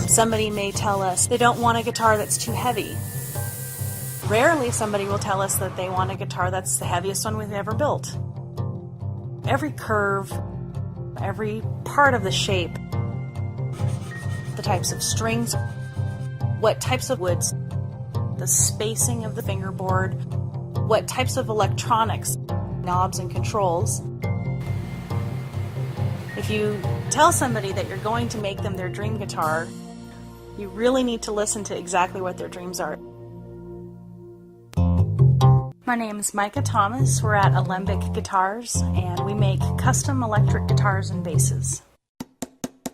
Somebody may tell us they don't want a guitar that's too heavy. Rarely somebody will tell us that they want a guitar that's the heaviest one we've ever built. Every curve, every part of the shape, the types of strings, what types of woods, the spacing of the fingerboard, what types of electronics, knobs and controls. If you tell somebody that you're going to make them their dream guitar, you really need to listen to exactly what their dreams are. My name is Micah Thomas. We're at Alembic Guitars, and we make custom electric guitars and basses.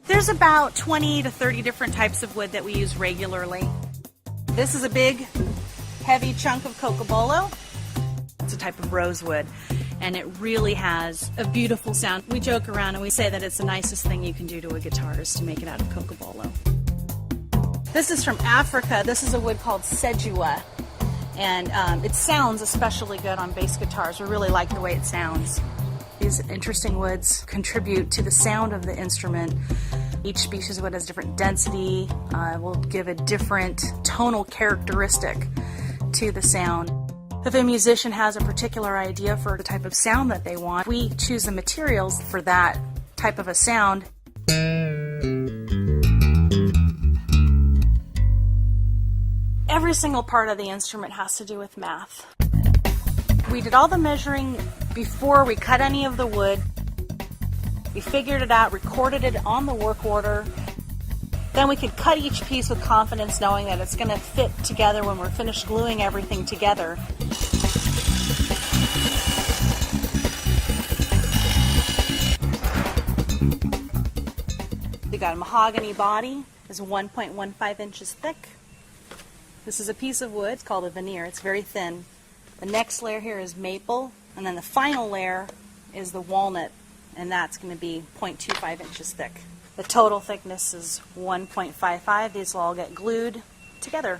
There's about 20 to 30 different types of wood that we use regularly. This is a big, heavy chunk of cocobolo. It's a type of rosewood, and it really has a beautiful sound. We joke around and we say that it's the nicest thing you can do to a guitar is to make it out of cocobolo. This is from Africa. This is a wood called sedua. And it sounds especially good on bass guitars. We really like the way it sounds. These interesting woods contribute to the sound of the instrument. Each species of wood has different density, will give a different tonal characteristic to the sound. If a musician has a particular idea for the type of sound that they want, we choose the materials for that type of a sound. Every single part of the instrument has to do with math. We did all the measuring before we cut any of the wood. We figured it out, recorded it on the work order. Then we could cut each piece with confidence knowing that it's going to fit together when we're finished gluing everything together. We got a mahogany body. It's 1.15 inches thick. This is a piece of wood. It's called a veneer. It's very thin. The next layer here is maple, and then the final layer is the walnut, and that's going to be 0.25 inches thick. The total thickness is 1.55. These will all get glued together.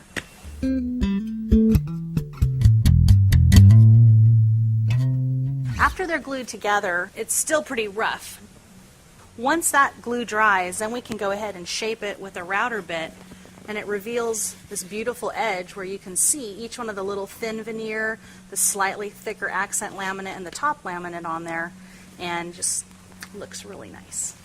After they're glued together, it's still pretty rough. Once that glue dries, then we can go ahead and shape it with a router bit, and it reveals this beautiful edge where you can see each one of the little thin veneer, the slightly thicker accent laminate, and the top laminate on there, and just looks really nice.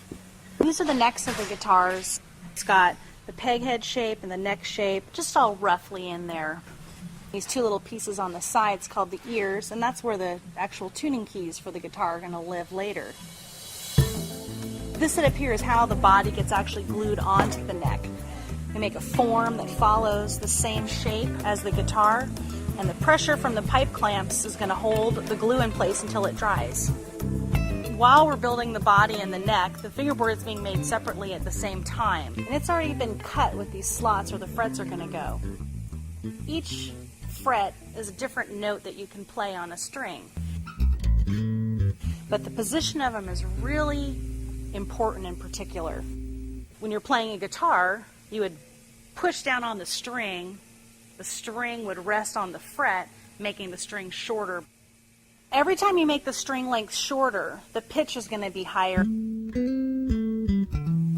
These are the necks of the guitars. It's got the peg head shape and the neck shape, just all roughly in there. These two little pieces on the sides called the ears, and that's where the actual tuning keys for the guitar are going to live later. This setup here is how the body gets actually glued onto the neck. They make a form that follows the same shape as the guitar, and the pressure from the pipe clamps is going to hold the glue in place until it dries. While we're building the body and the neck, the fingerboard is being made separately at the same time. And it's already been cut with these slots where the frets are going to go. Each fret is a different note that you can play on a string. But the position of them is really important in particular. When you're playing a guitar, you would push down on the string would rest on the fret, making the string shorter. Every time you make the string length shorter, the pitch is going to be higher.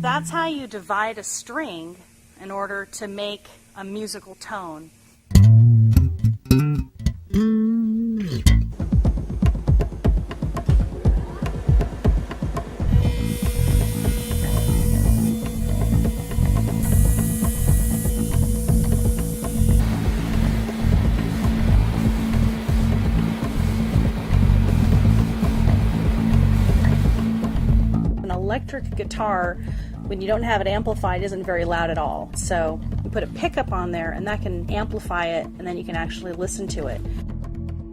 That's how you divide a string in order to make a musical tone. Electric guitar, when you don't have it amplified, isn't very loud at all. So you put a pickup on there and that can amplify it, and then you can actually listen to it.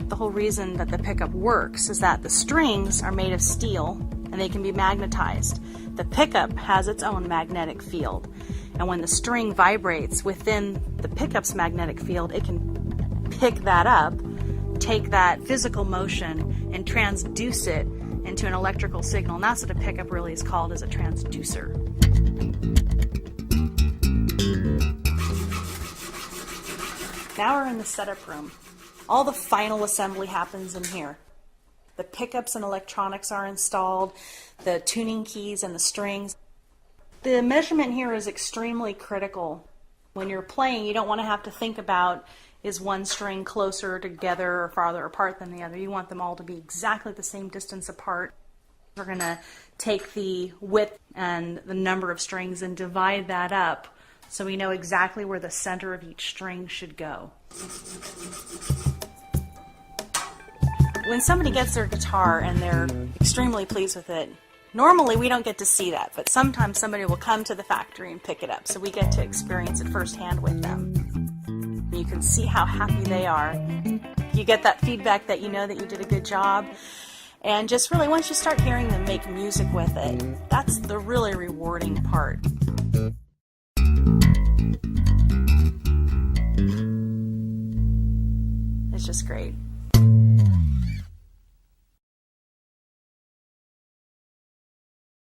The whole reason that the pickup works is that the strings are made of steel and they can be magnetized. The pickup has its own magnetic field, and when the string vibrates within the pickup's magnetic field, it can pick that up, take that physical motion and transduce it into an electrical signal, and that's what a pickup really is called, as a transducer. Now we're in the setup room. All the final assembly happens in here. The pickups and electronics are installed, the tuning keys and the strings. The measurement here is extremely critical. When you're playing, you don't want to have to think about, is one string closer together or farther apart than the other. You want them all to be exactly the same distance apart. We're going to take the width and the number of strings and divide that up so we know exactly where the center of each string should go. When somebody gets their guitar and they're extremely pleased with it, normally we don't get to see that, but sometimes somebody will come to the factory and pick it up, so we get to experience it firsthand with them. You can see how happy they are. You get that feedback that you know that you did a good job. And just really, once you start hearing them make music with it, that's the really rewarding part. It's just great.